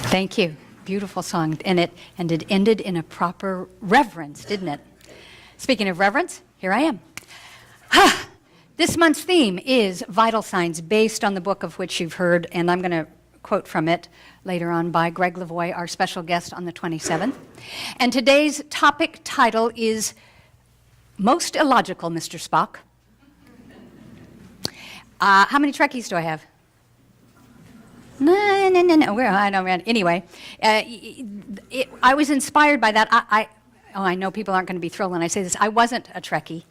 Thank you. Beautiful song. And it ended in a proper reverence, didn't it? Speaking of reverence, here I am. This month's theme is vital signs, based on the book of which you've heard, and I'm going to quote from it later on by Greg Lavoie, our special guest on the 27th. And today's topic title is Most Illogical, Mr. Spock. How many Trekkies do I have? No. I don't. Anyway, I was inspired by that. I know people aren't going to be thrilled when I say this. I wasn't a Trekkie.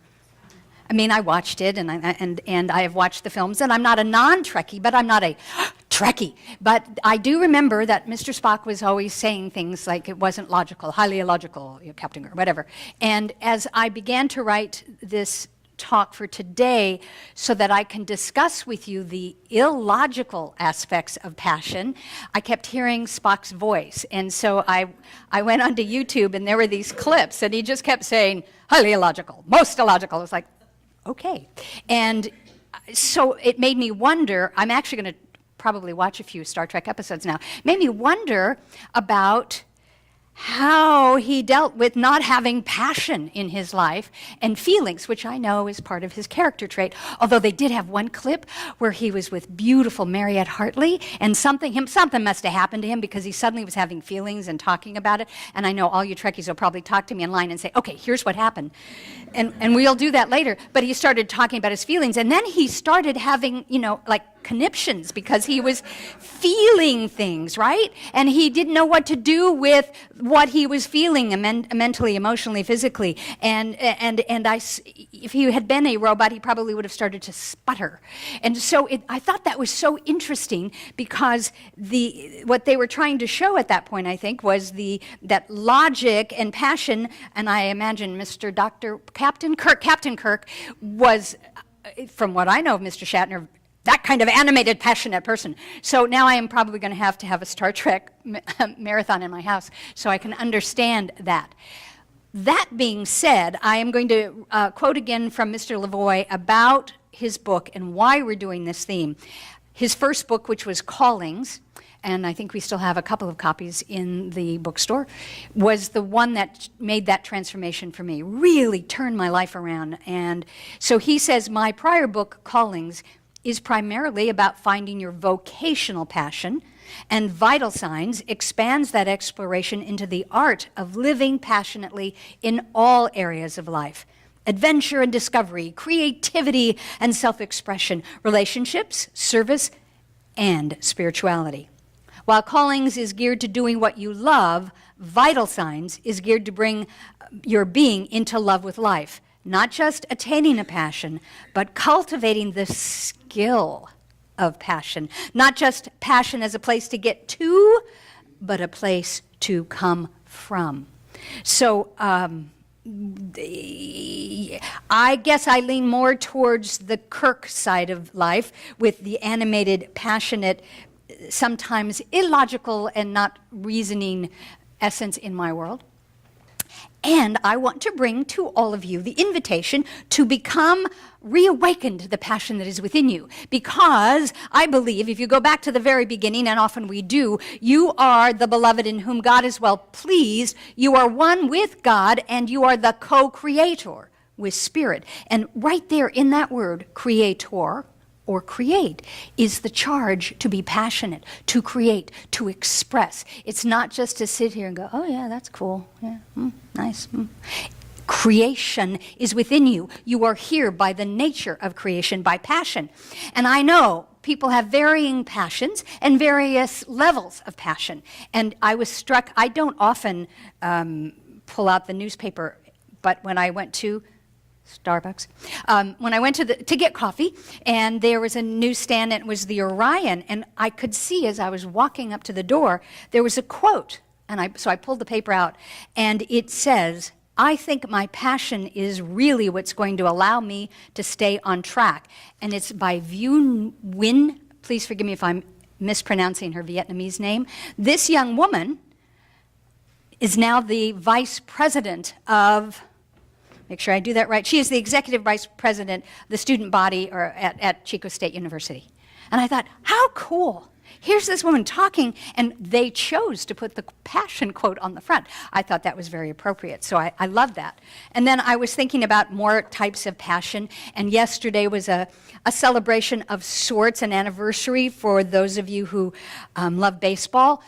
I mean, I watched it, and I have watched the films, and I'm not a non-Trekkie, but I'm not a Trekkie. But I do remember that Mr. Spock was always saying things like it wasn't logical, highly illogical, Captain Kirk, whatever. And as I began to write this talk for today so that I can discuss with you the illogical aspects of passion, I kept hearing Spock's voice. And so I went onto YouTube, and there were these clips, and he just kept saying, highly illogical, most illogical. It's like, okay. And so it made me wonder, I'm actually going to probably watch a few Star Trek episodes now, it made me wonder about how he dealt with not having passion in his life and feelings, which I know is part of his character trait. Although they did have one clip where he was with beautiful Mariette Hartley, and something must have happened to him because he suddenly was having feelings and talking about it. And I know all you Trekkies will probably talk to me in line and say, okay, here's what happened. And we'll do that later. But he started talking about his feelings, and then he started having, like conniptions because he was feeling things, right? And he didn't know what to do with what he was feeling mentally, emotionally, physically. And if he had been a robot, he probably would have started to sputter. And so I thought that was so interesting because what they were trying to show at that point, I think, was that logic and passion, and I imagine Captain Kirk was, from what I know of Mr. Shatner, that kind of animated, passionate person. So now I am probably going to have a Star Trek marathon in my house so I can understand that. That being said, I am going to quote again from Mr. Lavoie about his book and why we're doing this theme. His first book, which was Callings, and I think we still have a couple of copies in the bookstore, was the one that made that transformation for me, really turned my life around. And so he says, my prior book, Callings, is primarily about finding your vocational passion, and Vital Signs expands that exploration into the art of living passionately in all areas of life. Adventure and discovery, creativity and self-expression, relationships, service, and spirituality. While Callings is geared to doing what you love, Vital Signs is geared to bring your being into love with life. Not just attaining a passion, but cultivating the skill of passion. Not just passion as a place to get to, but a place to come from. So I guess I lean more towards the Kirk side of life, with the animated, passionate, sometimes illogical and not reasoning essence in my world. And I want to bring to all of you the invitation to reawaken the passion that is within you. Because I believe, if you go back to the very beginning, and often we do, you are the beloved in whom God is well pleased. You are one with God, and you are the co-creator with Spirit. And right there in that word, creator, or create, is the charge to be passionate, to create, to express. It's not just to sit here and go, oh yeah, that's cool, yeah, nice. Creation is within you. You are here by the nature of creation, by passion. And I know people have varying passions and various levels of passion. And I was struck, I don't often pull out the newspaper, but when I went to Starbucks. When I went to get coffee, and there was a newsstand, and it was the Orion, and I could see as I was walking up to the door, there was a quote, and so I pulled the paper out, and it says, I think my passion is really what's going to allow me to stay on track. And it's by Vu Nguyen. Please forgive me if I'm mispronouncing her Vietnamese name. This young woman is now the vice president of, make sure I do that right, she is the executive vice president, the student body at Chico State University. And I thought, how cool. Here's this woman talking, and they chose to put the passion quote on the front. I thought that was very appropriate, so I love that. And then I was thinking about more types of passion, and yesterday was a celebration of sorts, an anniversary for those of you who love baseball.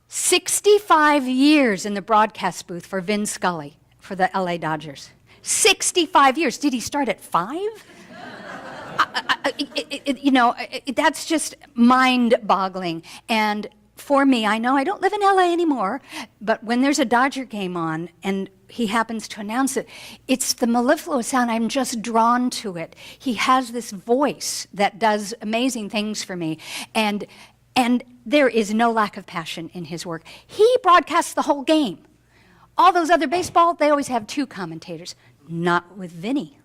65 years in the broadcast booth for Vin Scully for the LA Dodgers. 65 years. Did he start at 5? That's just mind-boggling. And for me, I know I don't live in LA anymore, but when there's a Dodger game on and he happens to announce it, it's the mellifluous sound. I'm just drawn to it. He has this voice that does amazing things for me. And there is no lack of passion in his work. He broadcasts the whole game. All those other baseball, they always have 2 commentators. Not with Vinny.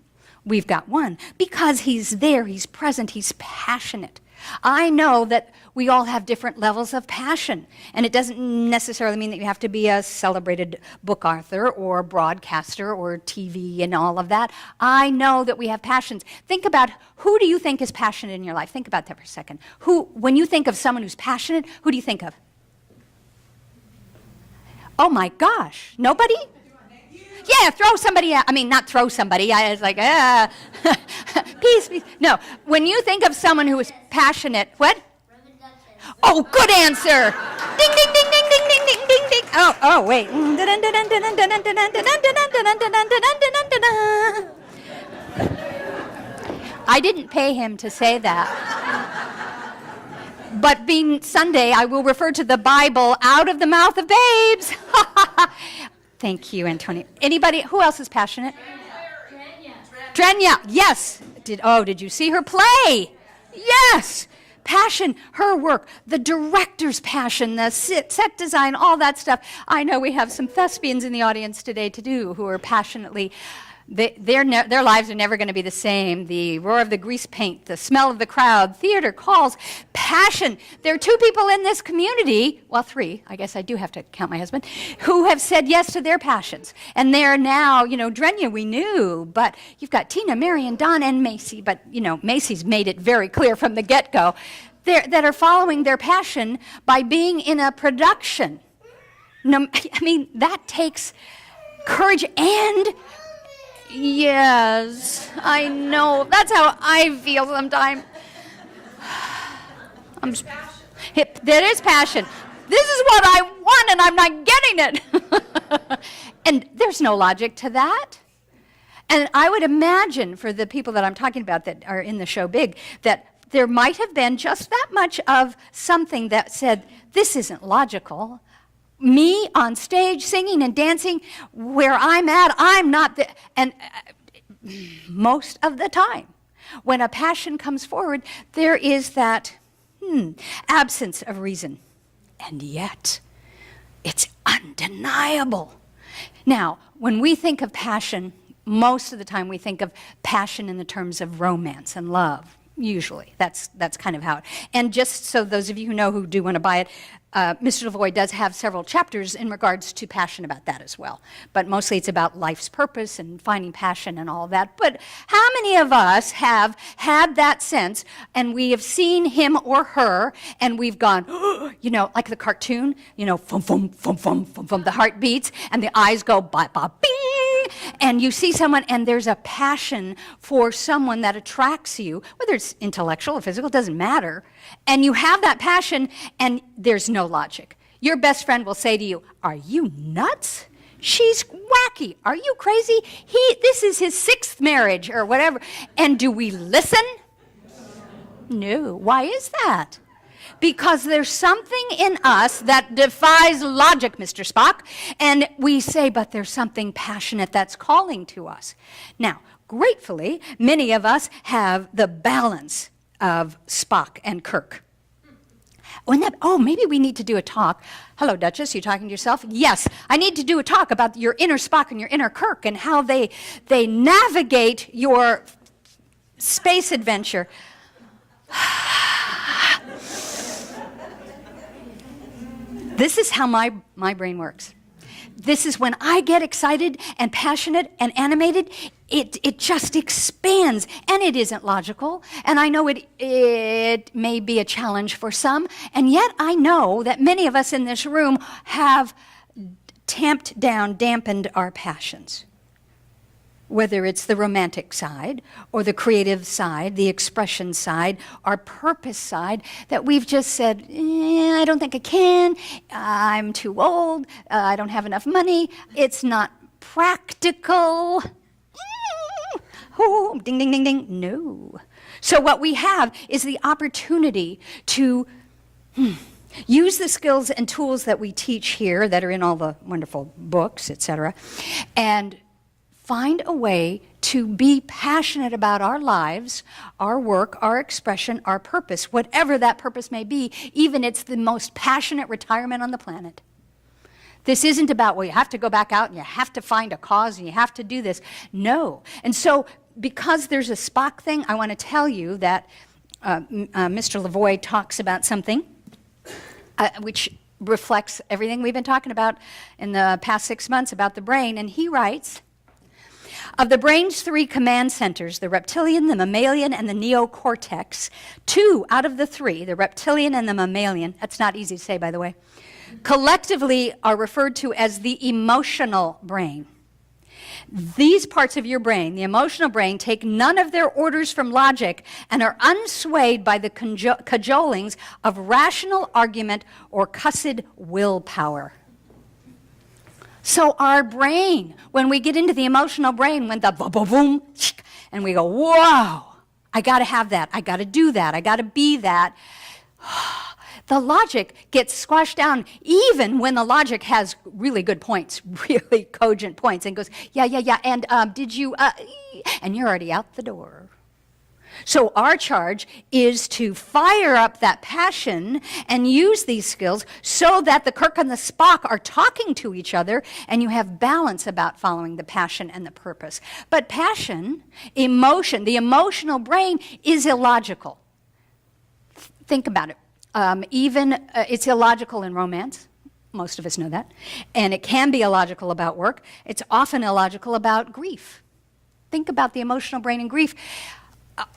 We've got 1 because he's there, he's present, he's passionate. I know that we all have different levels of passion, and it doesn't necessarily mean that you have to be a celebrated book author or broadcaster or TV and all of that. I know that we have passions. Think about, who do you think is passionate in your life? Think about that for a second. When you think of someone who's passionate, who do you think of? Oh my gosh, nobody? Yeah, throw somebody out. I mean, not throw somebody. I was like, peace. No, when you think of someone who is passionate, what? Rev Duchess. Oh, good answer. Ding, ding, ding, ding, ding, ding, ding, ding, ding. Oh, wait. I didn't pay him to say that. But being Sunday, I will refer to the Bible out of the mouth of babes. Thank you, Antonio. Anybody, who else is passionate? Drenya, yes. Did you see her play? Yes. Passion, her work, the director's passion, the set design, all that stuff. I know we have some thespians in the audience today who are passionately, their lives are never going to be the same. The roar of the grease paint, the smell of the crowd, theater calls, passion. There are 2 people in this community, well, 3, I guess I do have to count my husband, who have said yes to their passions. And they're now, Drenya we knew, but you've got Tina, Marion, Don, and Macy, but, Macy's made it very clear from the get-go, that are following their passion by being in a production. That takes courage and... Yes, I know. That's how I feel sometimes. There is passion. This is what I want, and I'm not getting it. And there's no logic to that. And I would imagine for the people that I'm talking about that are in the show big, that there might have been just that much of something that said, this isn't logical. Me on stage singing and dancing where I'm at, I'm not the, and most of the time when a passion comes forward, there is that absence of reason. And yet, it's undeniable. Now, when we think of passion, most of the time we think of passion in the terms of romance and love. Usually, that's kind of how. And just so those of you who know who do want to buy it, Mr. Lavoie does have several chapters in regards to passion about that as well. But mostly it's about life's purpose and finding passion and all that. But how many of us have had that sense and we have seen him or her and we've gone, like the cartoon, fum, fum, fum, fum, fum, fum, the heart beats and the eyes go, ba, ba, bing. And you see someone and there's a passion for someone that attracts you, whether it's intellectual or physical, doesn't matter. And you have that passion and there's no logic. Your best friend will say to you, are you nuts? She's wacky. Are you crazy? This is his 6th marriage or whatever. And do we listen? No. Why is that? Because there's something in us that defies logic, Mr. Spock, and we say, but there's something passionate that's calling to us. Now, gratefully, many of us have the balance of Spock and Kirk. Maybe we need to do a talk. Hello, Duchess, you talking to yourself? Yes, I need to do a talk about your inner Spock and your inner Kirk and how they navigate your space adventure. This is how my brain works. this is when I get excited and passionate and animated, it just expands, and it isn't logical. And I know it may be a challenge for some, and yet I know that many of us in this room have tamped down, dampened our passions. Whether it's the romantic side or the creative side, the expression side, our purpose side, that we've just said, I don't think I can, I'm too old, I don't have enough money, it's not practical. Oh, ding, ding, ding, ding. No. So what we have is the opportunity to use the skills and tools that we teach here that are in all the wonderful books, etc., and find a way to be passionate about our lives, our work, our expression, our purpose, whatever that purpose may be, even it's the most passionate retirement on the planet. This isn't about, well, you have to go back out and you have to find a cause and you have to do this. No. And so because there's a Spock thing, I want to tell you that Mr. Lavoie talks about something which reflects everything we've been talking about in the past 6 months about the brain, and he writes, of the brain's 3 command centers, the reptilian, the mammalian, and the neocortex, 2 out of the 3, the reptilian and the mammalian, that's not easy to say, by the way, collectively are referred to as the emotional brain. These parts of your brain, the emotional brain, take none of their orders from logic and are unswayed by the cajolings of rational argument or cussed willpower. So our brain, when we get into the emotional brain, when the boom, and we go, whoa, I got to have that, I got to do that, I got to be that. The logic gets squashed down even when the logic has really good points, really cogent points, and goes, yeah, and did you, and you're already out the door. So our charge is to fire up that passion and use these skills so that the Kirk and the Spock are talking to each other and you have balance about following the passion and the purpose. But passion, emotion, the emotional brain is illogical. Think about it. It's illogical in romance. Most of us know that. And it can be illogical about work. It's often illogical about grief. Think about the emotional brain and grief.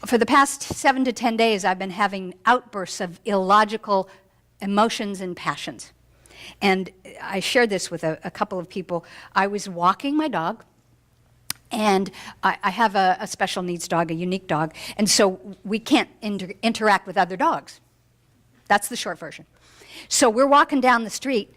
For the past 7 to 10 days, I've been having outbursts of illogical emotions and passions. And I shared this with a couple of people. I was walking my dog, and I have a special needs dog, a unique dog, and so we can't interact with other dogs. That's the short version. So we're walking down the street,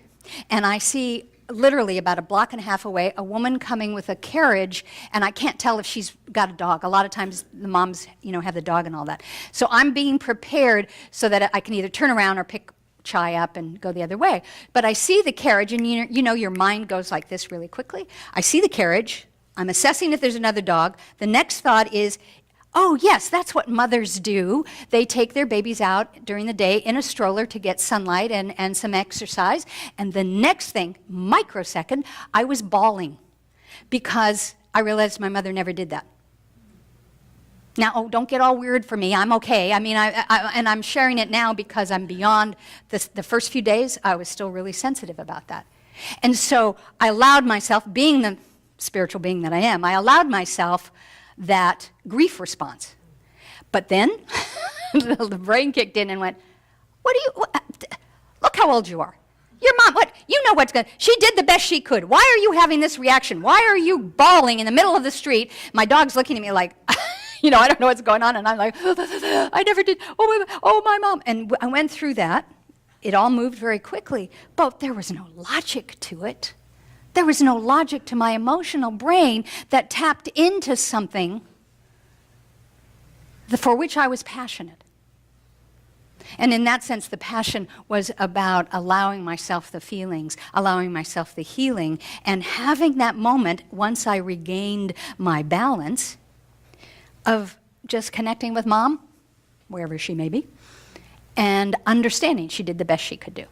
and I see literally about a block and a half away, a woman coming with a carriage, and I can't tell if she's got a dog. A lot of times the moms, have the dog and all that. So I'm being prepared so that I can either turn around or pick Chai up and go the other way. But I see the carriage, and your mind goes like this really quickly. I see the carriage. I'm assessing if there's another dog. The next thought is, oh, yes, that's what mothers do. They take their babies out during the day in a stroller to get sunlight and some exercise. And the next thing, microsecond, I was bawling because I realized my mother never did that. Now, don't get all weird for me. I'm okay. I mean, and I'm sharing it now because I'm beyond the first few days. I was still really sensitive about that. And so I allowed myself, being the spiritual being that I am, I allowed myself that grief response. But then the brain kicked in and went, look how old you are. Your mom, what's going, she did the best she could. Why are you having this reaction? Why are you bawling in the middle of the street? My dog's looking at me like, I don't know what's going on. And I'm like, I never did. Oh, my mom. And I went through that. It all moved very quickly, but there was no logic to it. There was no logic to my emotional brain that tapped into something for which I was passionate. And in that sense, the passion was about allowing myself the feelings, allowing myself the healing, and having that moment, once I regained my balance, of just connecting with Mom, wherever she may be, and understanding she did the best she could do.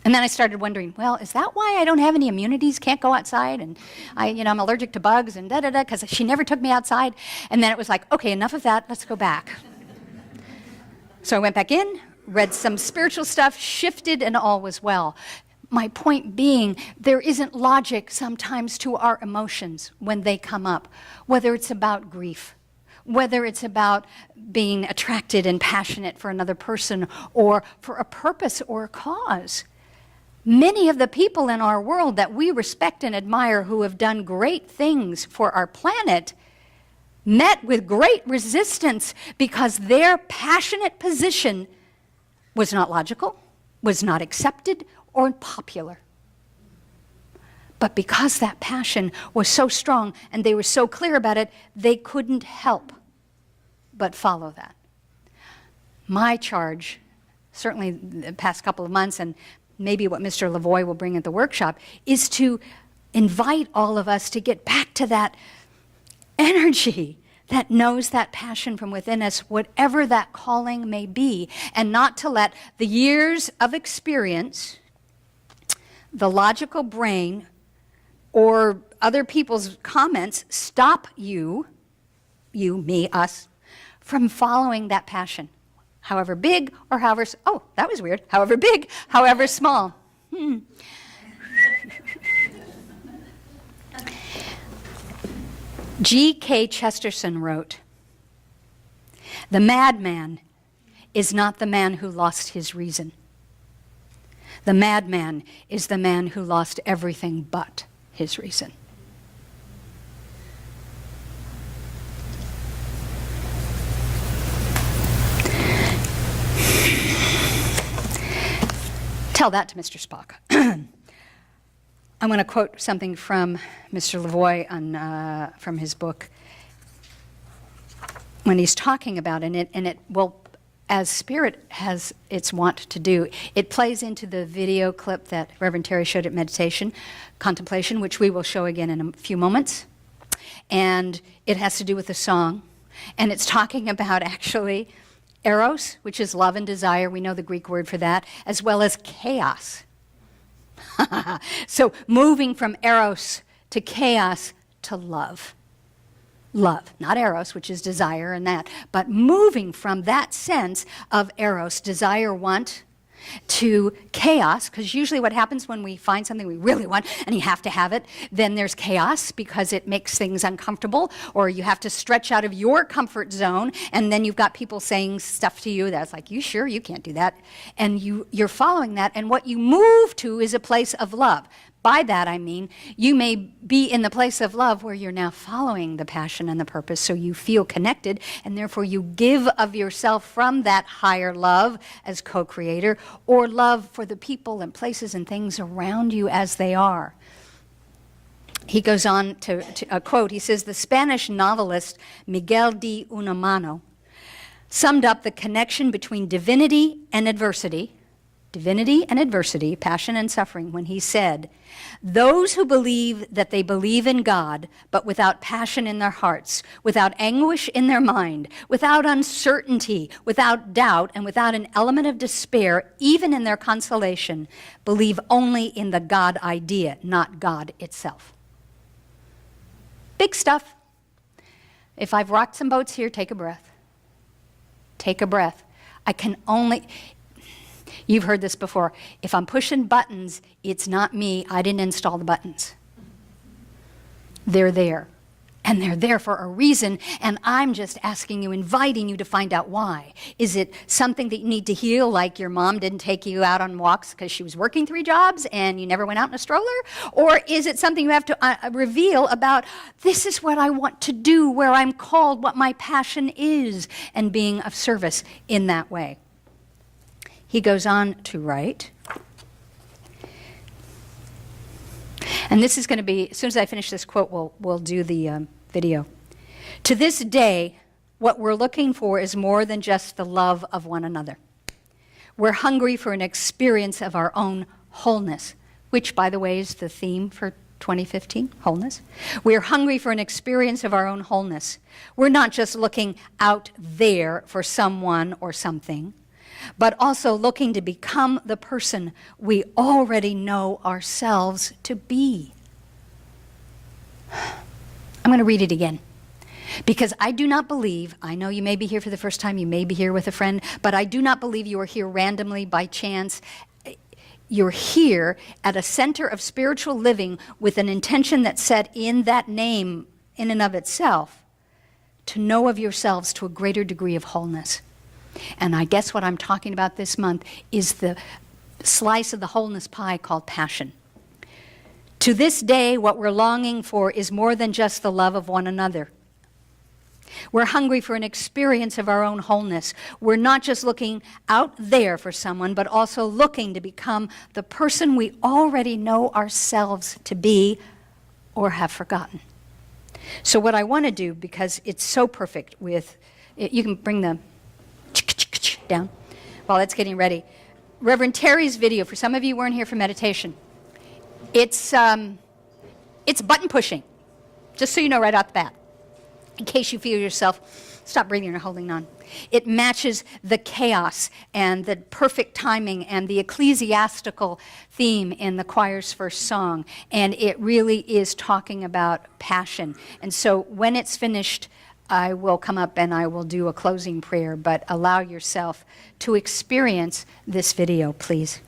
And then I started wondering, well, is that why I don't have any immunities, can't go outside, and I'm allergic to bugs and da-da-da, because she never took me outside. And then it was like, okay, enough of that, let's go back. So I went back in, read some spiritual stuff, shifted, and all was well. My point being, there isn't logic sometimes to our emotions when they come up, whether it's about grief, whether it's about being attracted and passionate for another person or for a purpose or a cause. Many of the people in our world that we respect and admire who have done great things for our planet met with great resistance because their passionate position was not logical, was not accepted, or popular. But because that passion was so strong and they were so clear about it, they couldn't help but follow that. My charge, certainly the past couple of months, and maybe what Mr. Lavoie will bring at the workshop, is to invite all of us to get back to that energy that knows that passion from within us, whatever that calling may be, and not to let the years of experience, the logical brain, or other people's comments stop you, me, us, from following that passion. However big or however, oh, that was weird, however big, however small. G.K. Chesterton wrote, "The madman is not the man who lost his reason. The madman is the man who lost everything but his reason." Tell that to Mr. Spock. I want to quote something from Mr. Lavoie from his book when he's talking about it, and it will, as Spirit has its wont to do, it plays into the video clip that Reverend Terry showed at Meditation, Contemplation, which we will show again in a few moments. And it has to do with the song. And it's talking about actually eros, which is love and desire. We know the Greek word for that, as well as chaos. So moving from eros to chaos to love. Love, not eros, which is desire and that, but moving from that sense of eros, desire, want, to chaos, because usually what happens when we find something we really want and you have to have it, then there's chaos because it makes things uncomfortable, or you have to stretch out of your comfort zone, and then you've got people saying stuff to you that's like, you sure? You can't do that. And you're following that, and what you move to is a place of love. By that I mean, you may be in the place of love where you're now following the passion and the purpose, so you feel connected, and therefore you give of yourself from that higher love as co-creator, or love for the people and places and things around you as they are. He goes on to a quote, he says, "The Spanish novelist Miguel de Unamuno summed up the connection between divinity and adversity, passion and suffering, when he said, 'Those who believe that they believe in God, but without passion in their hearts, without anguish in their mind, without uncertainty, without doubt, and without an element of despair, even in their consolation, believe only in the God idea, not God itself.'" Big stuff. If I've rocked some boats here, take a breath. Take a breath. You've heard this before. If I'm pushing buttons, it's not me. I didn't install the buttons. They're there. And they're there for a reason, and I'm just asking you, inviting you to find out why. Is it something that you need to heal, like your mom didn't take you out on walks because she was working 3 jobs and you never went out in a stroller? Or is it something you have to reveal about, this is what I want to do, where I'm called, what my passion is, and being of service in that way? He goes on to write, and this is going to be, as soon as I finish this quote, we'll do the video. "To this day, what we're looking for is more than just the love of one another. We're hungry for an experience of our own wholeness," which, by the way, is the theme for 2015, wholeness. We're hungry for an experience of our own wholeness. We're not just looking out there for someone or something, but also looking to become the person we already know ourselves to be. I'm going to read it again, because I do not believe, I know you may be here for the first time, you may be here with a friend, but I do not believe you are here randomly by chance. you're here at a center of spiritual living with an intention that's set in that name in and of itself, to know of yourselves to a greater degree of wholeness. And I guess what I'm talking about this month is the slice of the wholeness pie called passion. To this day, what we're longing for is more than just the love of one another. We're hungry for an experience of our own wholeness. We're not just looking out there for someone, but also looking to become the person we already know ourselves to be or have forgotten. So what I want to do, because it's so perfect with, you can bring the down while it's getting ready. Reverend Terry's video, for some of you who weren't here for meditation, it's button pushing, just so you know right out the bat. In case you feel yourself, stop breathing or holding on. It matches the chaos and the perfect timing and the ecclesiastical theme in the choir's first song. And it really is talking about passion. And so when it's finished, I will come up and I will do a closing prayer, but allow yourself to experience this video, please.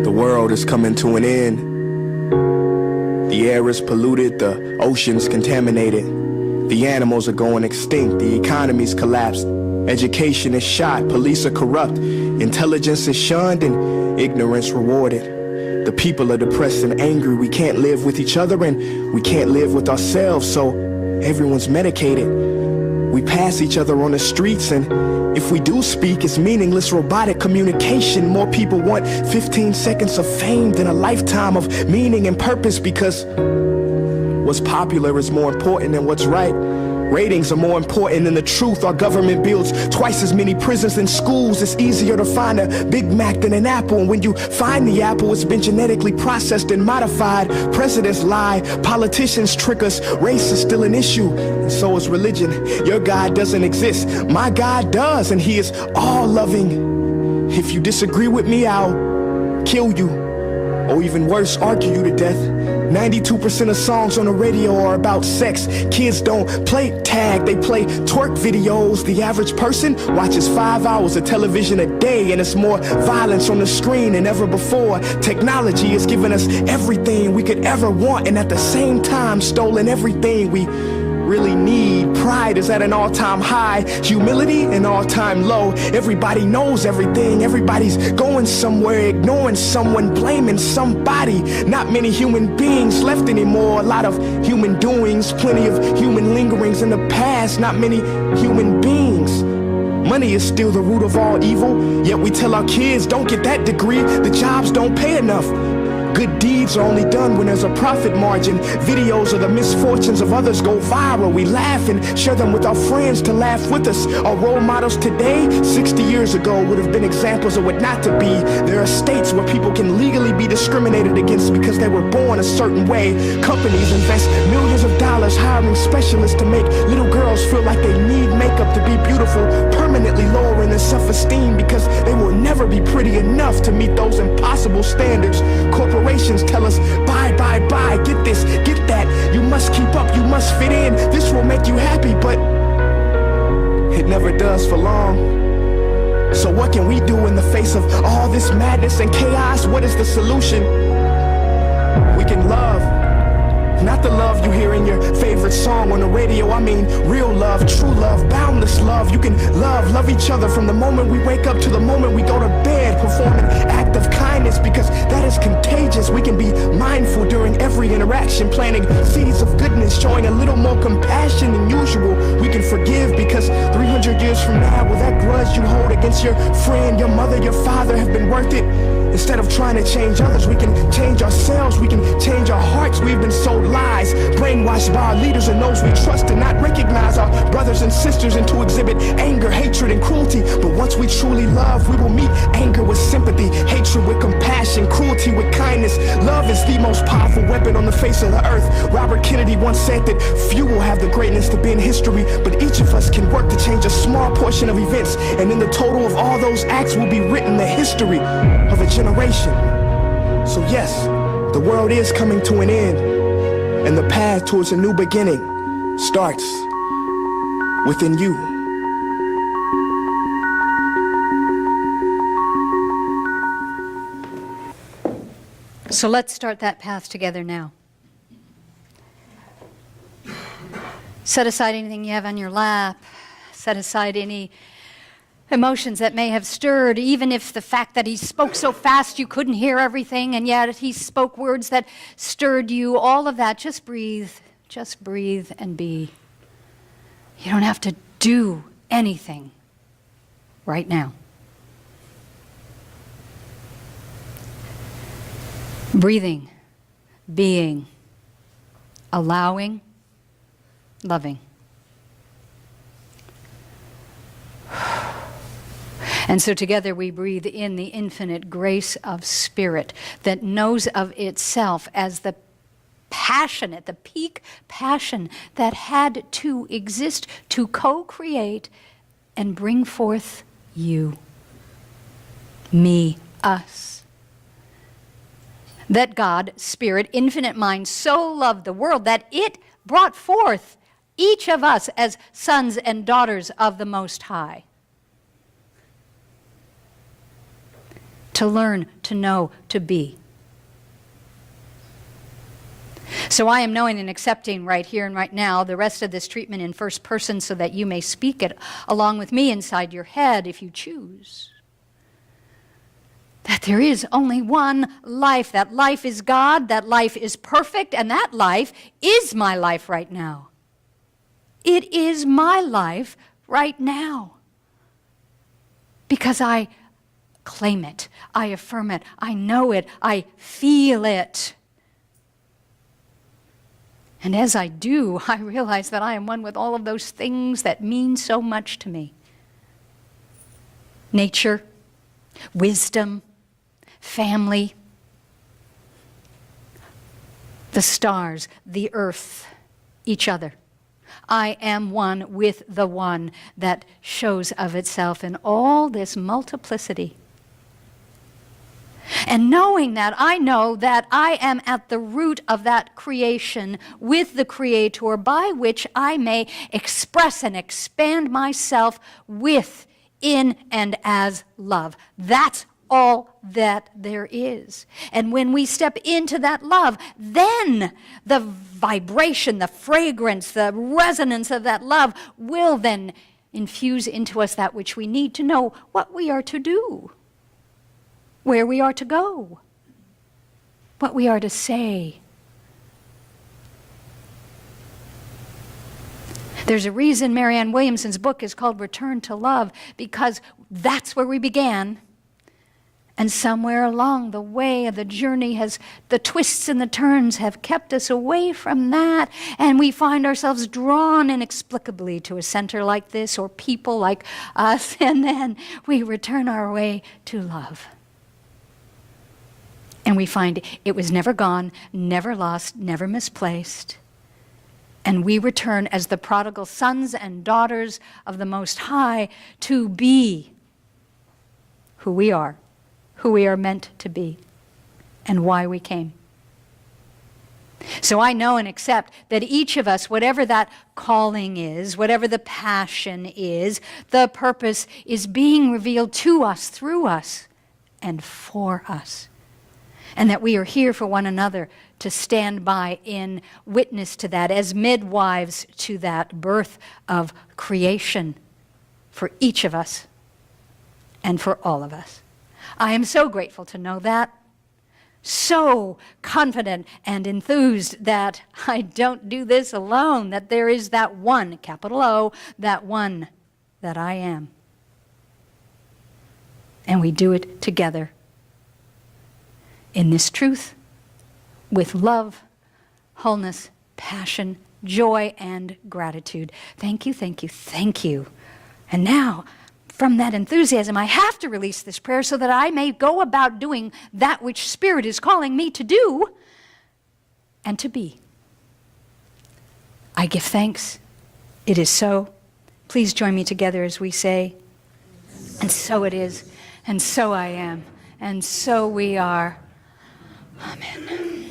The world is coming to an end. The air is polluted, the ocean's contaminated. The animals are going extinct, the economy's collapsed. Education is shot, police are corrupt. Intelligence is shunned and ignorance rewarded. The people are depressed and angry. We can't live with each other and we can't live with ourselves, so everyone's medicated. We pass each other on the streets, and if we do speak, it's meaningless robotic communication. More people want 15 seconds of fame than a lifetime of meaning and purpose, because what's popular is more important than what's right. Ratings are more important than the truth. Our government builds twice as many prisons than schools. It's easier to find a Big Mac than an apple, and when you find the apple, it's been genetically processed and modified. Presidents lie, politicians trick us, race is still an issue, and so is religion. Your God doesn't exist, my God does, and he is all-loving. If you disagree with me, I'll kill you, or even worse, argue you to death. 92% of songs on the radio are about sex. Kids don't play tag, they play twerk videos. The average person watches 5 hours of television a day, and it's more violence on the screen than ever before. Technology has given us everything we could ever want, and at the same time stolen everything we really need. Pride is at an all-time high, humility an all-time low. Everybody knows everything, everybody's going somewhere, ignoring someone, blaming somebody. Not many human beings left anymore, a lot of human doings, plenty of human lingerings in the past, not many human beings. Money is still the root of all evil, yet we tell our kids, don't get that degree, the jobs don't pay enough. Good deeds are only done when there's a profit margin. Videos of the misfortunes of others go viral. We laugh and share them with our friends to laugh with us. Our role models today, 60 years ago, would have been examples of what not to be. There are states where people can legally be discriminated against because they were born a certain way. Companies invest millions of dollars hiring specialists to make little girls feel like they need makeup to be beautiful, permanently lowering their self-esteem because they will never be pretty enough to meet those impossible standards. Corporations tell us, buy, get this, get that. You must keep up, you must fit in. This will make you happy, but it never does for long. So what can we do in the face of all this madness and chaos? What is the solution? We can love. Not the love you hear in your favorite song on the radio. I mean real love, true love, boundless love. You can love each other from the moment we wake up to the moment we go to bed. Perform an act of kindness because that is contagious. We can be mindful during every interaction, planting seeds of goodness, showing a little more compassion than usual. We can forgive because 300 years from now, will that grudge you hold against your friend, your mother, your father have been worth it? Instead of trying to change others, we can change ourselves, we can change our hearts. We've been sold lies, brainwashed by our leaders and those we trust, and not recognize our brothers and sisters, and to exhibit anger, hatred, and cruelty. But once we truly love, we will meet anger with sympathy, hatred with compassion, cruelty with kindness. Love is the most powerful weapon on the face of the earth. Robert Kennedy once said that few will have the greatness to be in history, but each of us can work to change a small portion of events, and in the total of all those acts will be written the history of a generation. So yes, the world is coming to an end, and the path towards a new beginning starts within you. So let's start that path together now. Set aside anything you have on your lap. Set aside any emotions that may have stirred, even if the fact that he spoke so fast you couldn't hear everything, and yet he spoke words that stirred you, all of that. Just breathe and be. You don't have to do anything right now. Breathing, being, allowing, loving. And so together we breathe in the infinite grace of spirit that knows of itself as the passionate, the peak passion that had to exist to co-create and bring forth you, me, us. That God, Spirit, infinite mind, so loved the world that it brought forth each of us as sons and daughters of the Most High. To learn, to know, to be. So I am knowing and accepting right here and right now the rest of this treatment in first person so that you may speak it along with me inside your head if you choose. That there is only one life. That life is God, that life is perfect, and that life is my life right now. It is my life right now. Because I claim it, I affirm it, I know it, I feel it. And as I do, I realize that I am one with all of those things that mean so much to me. Nature, wisdom, family, the stars, the earth, each other. I am one with the one that shows of itself in all this multiplicity. And knowing that, I know that I am at the root of that creation with the Creator by which I may express and expand myself with, in, and as love. That's all that there is. And when we step into that love, then the vibration, the fragrance, the resonance of that love will then infuse into us that which we need to know what we are to do, where we are to go, what we are to say. There's a reason Marianne Williamson's book is called Return to Love, because that's where we began. And somewhere along the way of the journey the twists and the turns have kept us away from that, and we find ourselves drawn inexplicably to a center like this or people like us, and then we return our way to love. And we find it was never gone, never lost, never misplaced. And we return as the prodigal sons and daughters of the Most High to be who we are meant to be, and why we came. So I know and accept that each of us, whatever that calling is, whatever the passion is, the purpose is being revealed to us, through us, and for us. And that we are here for one another to stand by in witness to that, as midwives to that birth of creation for each of us and for all of us. I am so grateful to know that, so confident and enthused that I don't do this alone, that there is that one, capital O, that one that I am. And we do it together in this truth, with love, wholeness, passion, joy, and gratitude. Thank you, thank you, thank you. And now, from that enthusiasm, I have to release this prayer so that I may go about doing that which Spirit is calling me to do and to be. I give thanks. It is so. Please join me together as we say, and so it is, and so I am, and so we are. Amen.